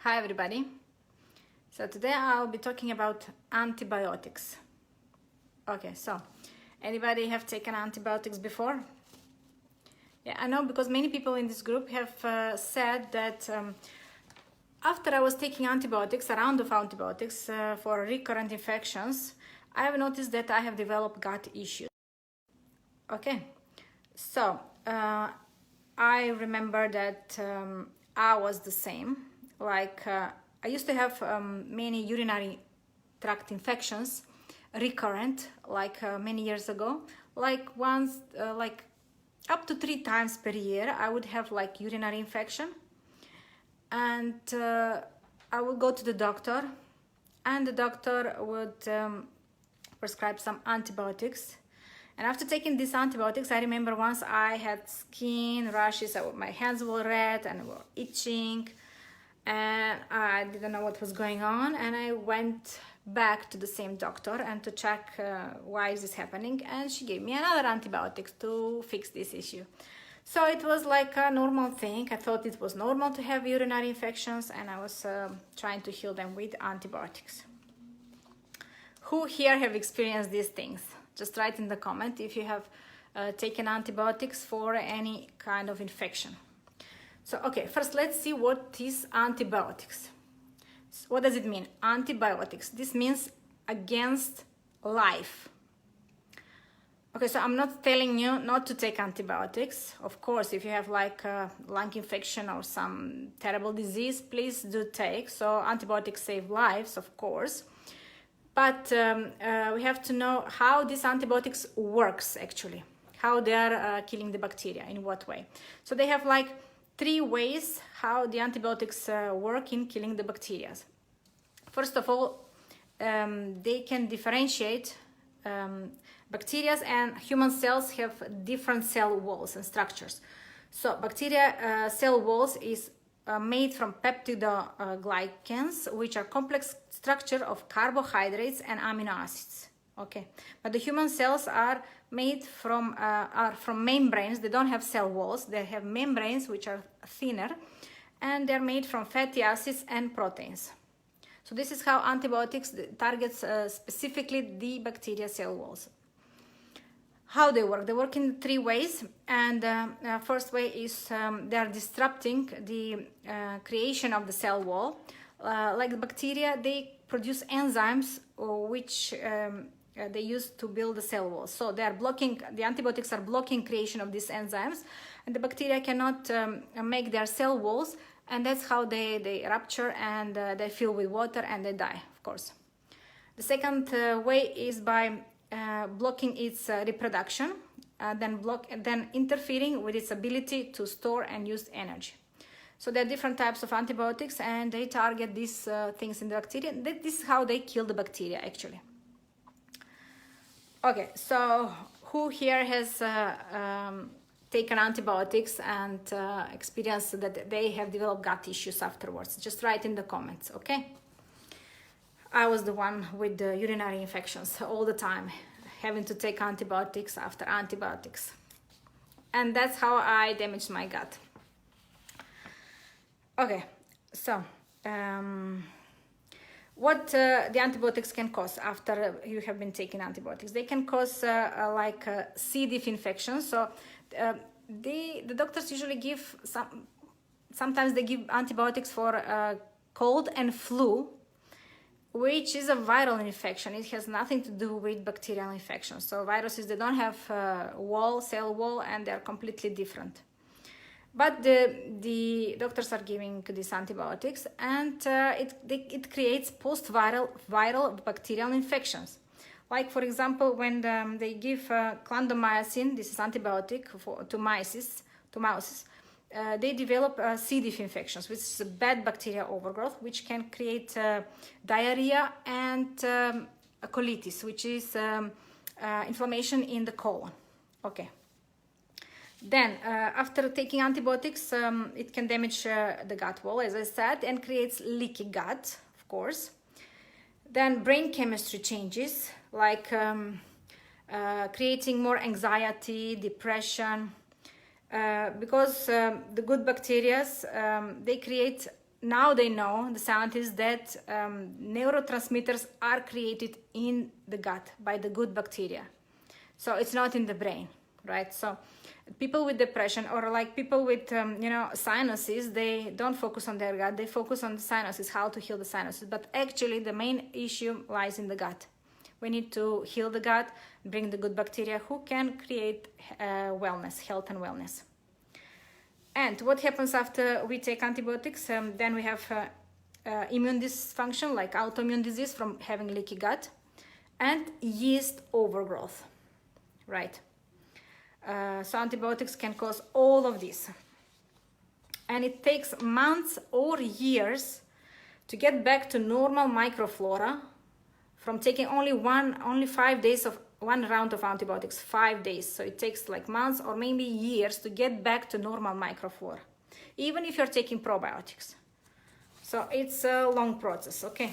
Hi everybody. So today I'll be talking about antibiotics. Okay, so anybody have taken antibiotics before? Yeah, I know, because many people in this group have said that after I was taking antibiotics, a round of antibiotics for recurrent infections, I have noticed that I have developed gut issues. Okay, so I remember that I was the same. I used to have many urinary tract infections, recurrent, many years ago. Once, up to 3 times per year, I would have urinary infection, and I would go to the doctor, and the doctor would prescribe some antibiotics. And after taking these antibiotics, I remember once I had skin rashes, my hands were red and were itching, and I didn't know what was going on, and I went back to the same doctor and to check why is this happening, and she gave me another antibiotics to fix this issue. So it was like a normal thing. I thought it was normal to have urinary infections, and I was trying to heal them with antibiotics. Who here have experienced these things? Just write in the comment if you have taken antibiotics for any kind of infection. So, okay, first let's see what is antibiotics. So what does it mean? Antibiotics. This means against life. Okay, so I'm not telling you not to take antibiotics. Of course, if you have a lung infection or some terrible disease, please do take. So antibiotics save lives, of course. But we have to know how these antibiotics works actually, how they are killing the bacteria, in what way. So they have 3 ways how the antibiotics work in killing the bacteria. First of all, they can differentiate bacteria, and human cells have different cell walls and structures. So bacteria cell walls is made from peptidoglycans, which are complex structure of carbohydrates and amino acids. Okay, but the human cells are made from membranes. They don't have cell walls. They have membranes which are thinner, and they're made from fatty acids and proteins. So this is how antibiotics targets specifically the bacteria cell walls. How they work? They work in 3 ways, and first way is they are disrupting the creation of the cell wall. Like the bacteria, they produce enzymes which they use to build the cell wall. So they are blocking, the antibiotics are blocking creation of these enzymes, and the bacteria cannot make their cell walls, and that's how they rupture, and they fill with water and they die, of course. The second way is by blocking its reproduction, then interfering with its ability to store and use energy. So there are different types of antibiotics, and they target these things in the bacteria. This is how they kill the bacteria actually. Okay, so who here has taken antibiotics and experienced that they have developed gut issues afterwards? Just write in the comments, okay? I was the one with the urinary infections all the time, having to take antibiotics after antibiotics. And that's how I damaged my gut. Okay, so what the antibiotics can cause after you have been taking antibiotics? They can cause C. diff infections. So the doctors usually give sometimes they give antibiotics for cold and flu, which is a viral infection. It has nothing to do with bacterial infections. So viruses, they don't have cell wall, and they're completely different. But the doctors are giving these antibiotics, and it creates viral bacterial infections. Like, for example, when they give clindamycin, this is antibiotic to mice, they develop C. diff infections, which is a bad bacterial overgrowth, which can create diarrhea and colitis, which is inflammation in the colon. Okay. Then, after taking antibiotics, it can damage the gut wall, as I said, and creates leaky gut, of course. Then brain chemistry changes, like creating more anxiety, depression, because the good bacteria, they create now they know, the scientists, that neurotransmitters are created in the gut by the good bacteria. So it's not in the brain, right? So people with depression, or like people with sinuses, they don't focus on their gut, they focus on the sinuses, how to heal the sinuses. But actually the main issue lies in the gut. We need to heal the gut, bring the good bacteria who can create wellness, health and wellness. And what happens after we take antibiotics? Then we have immune dysfunction, like autoimmune disease from having leaky gut, and yeast overgrowth, right? So antibiotics can cause all of this. And it takes months or years to get back to normal microflora from taking only 5 days of one round of antibiotics, 5 days. So it takes like months or maybe years to get back to normal microflora, even if you're taking probiotics. So it's a long process, okay?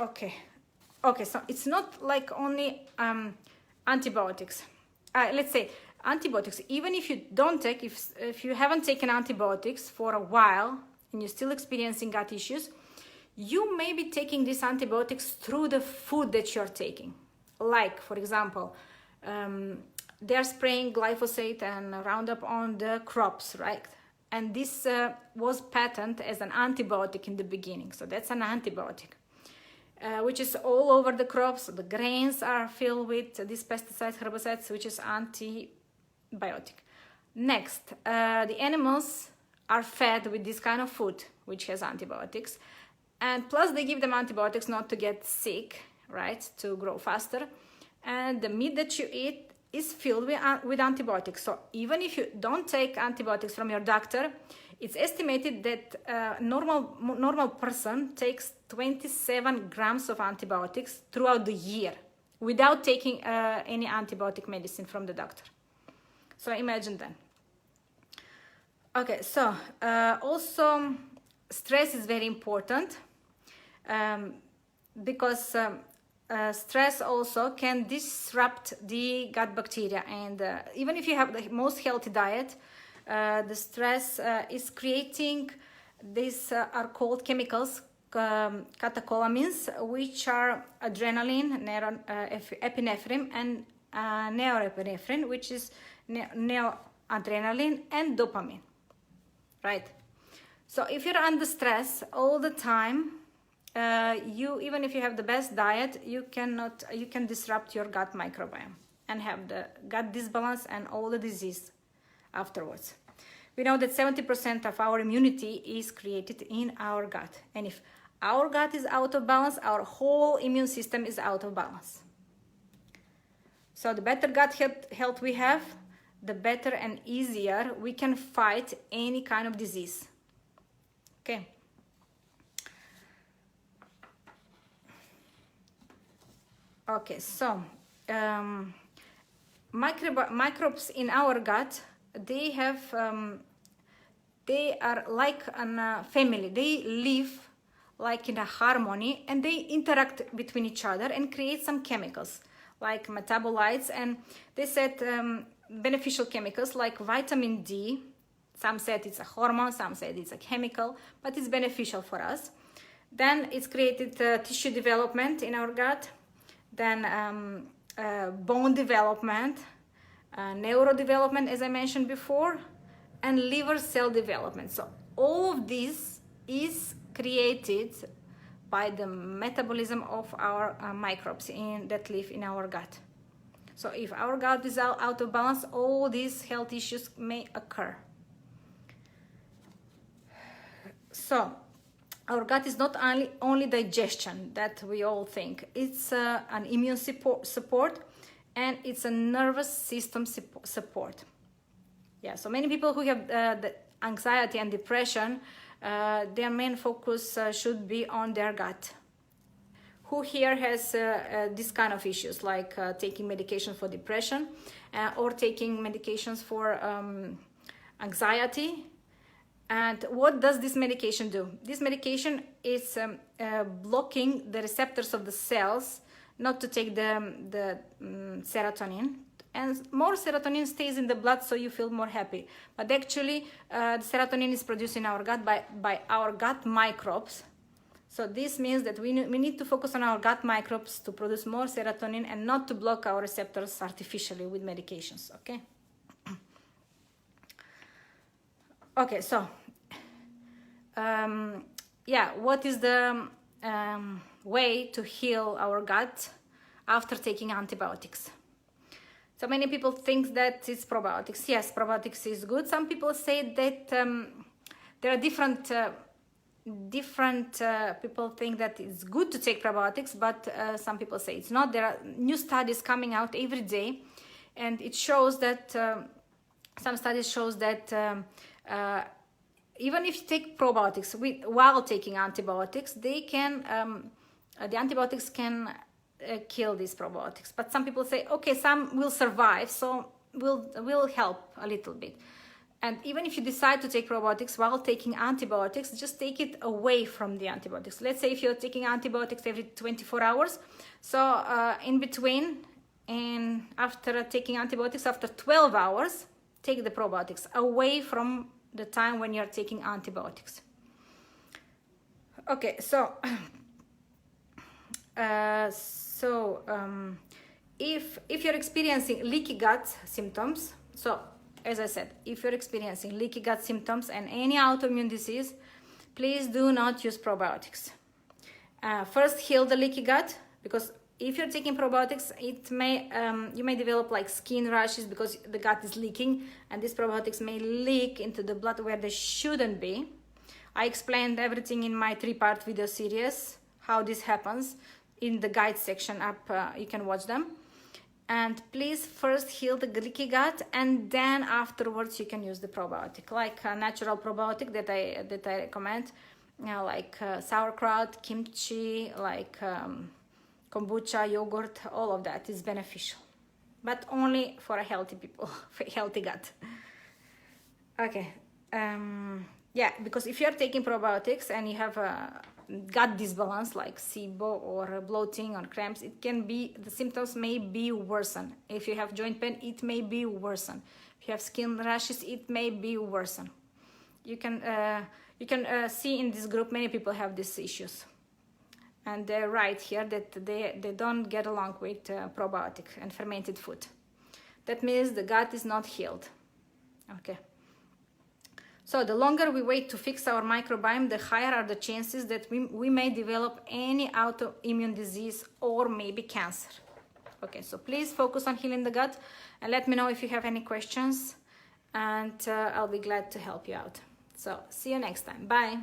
Okay, so it's not like only antibiotics. Let's say antibiotics, even if you don't take, if you haven't taken antibiotics for a while and you're still experiencing gut issues, you may be taking these antibiotics through the food that you're taking. Like, for example, they're spraying glyphosate and Roundup on the crops, right? And this was patented as an antibiotic in the beginning. So that's an antibiotic, which is all over the crops. The grains are filled with these pesticides, herbicides, which is antibiotic. Next, the animals are fed with this kind of food, which has antibiotics. And plus they give them antibiotics not to get sick, right, to grow faster. And the meat that you eat is filled with antibiotics. So even if you don't take antibiotics from your doctor, it's estimated that a normal person takes 27 grams of antibiotics throughout the year without taking any antibiotic medicine from the doctor. So imagine that. Okay, so also stress is very important. Because stress also can disrupt the gut bacteria, and even if you have the most healthy diet, the stress is creating these are called chemicals, catecholamines, which are adrenaline, epinephrine, and norepinephrine, which is noradrenaline and dopamine, right? So if you're under stress all the time, even if you have the best diet, you can disrupt your gut microbiome and have the gut disbalance and all the disease afterwards. We know that 70% of our immunity is created in our gut. And if our gut is out of balance, our whole immune system is out of balance. So the better gut health we have, the better and easier we can fight any kind of disease. Okay. Okay, so microbes in our gut, they are like a family. They live like in a harmony, and they interact between each other and create some chemicals like metabolites, and they said beneficial chemicals like vitamin D. Some said it's a hormone, some said it's a chemical, but it's beneficial for us. Then it's created tissue development in our gut, then bone development, neurodevelopment, as I mentioned before, and liver cell development. So all of this is created by the metabolism of our microbes that live in our gut. So if our gut is out of balance, all these health issues may occur. So our gut is not only digestion that we all think. It's an immune support, and it's a nervous system support. Yeah, so many people who have the anxiety and depression, their main focus should be on their gut. Who here has this kind of issues, like taking medication for depression or taking medications for anxiety? And what does this medication do? This medication is blocking the receptors of the cells not to take the serotonin and more serotonin stays in the blood, so you feel more happy. But actually, the serotonin is produced in our gut by our gut microbes. So this means that we need to focus on our gut microbes to produce more serotonin and not to block our receptors artificially with medications, okay? Okay, so, yeah, what is the way to heal our gut after taking antibiotics? So many people think that it's probiotics. Yes, probiotics is good. Some people say that there are different people think that it's good to take probiotics, but some people say it's not. There are new studies coming out every day, and it shows that some studies shows that even if you take probiotics while taking antibiotics, they can the antibiotics can kill these probiotics. But some people say, okay, some will survive, so will help a little bit. And even if you decide to take probiotics while taking antibiotics, just take it away from the antibiotics. Let's say if you're taking antibiotics every 24 hours, so in between and after taking antibiotics, after 12 hours, take the probiotics away from the time when you're taking antibiotics. Okay, so if you're experiencing leaky gut symptoms, so as I said, if you're experiencing leaky gut symptoms and any autoimmune disease, please do not use probiotics. First, heal the leaky gut, because if you're taking probiotics, it may you may develop like skin rashes because the gut is leaking, and these probiotics may leak into the blood where they shouldn't be. I explained everything in my 3-part video series, how this happens, in the guide section up. You can watch them. And please first heal the leaky gut, and then afterwards you can use the probiotic, like a natural probiotic that I recommend, like sauerkraut, kimchi, like kombucha, yogurt. All of that is beneficial, but only for a healthy people, for healthy gut. Okay, yeah, because if you're taking probiotics and you have a gut disbalance like SIBO or bloating or cramps, it can be, the symptoms may be worsened. If you have joint pain, it may be worsened. If you have skin rashes, it may be worsened. You can see in this group many people have these issues, and they write here that they don't get along with probiotic and fermented food. That means the gut is not healed. Okay. So the longer we wait to fix our microbiome, the higher are the chances that we may develop any autoimmune disease or maybe cancer. Okay, so please focus on healing the gut, and let me know if you have any questions, and I'll be glad to help you out. So see you next time. Bye.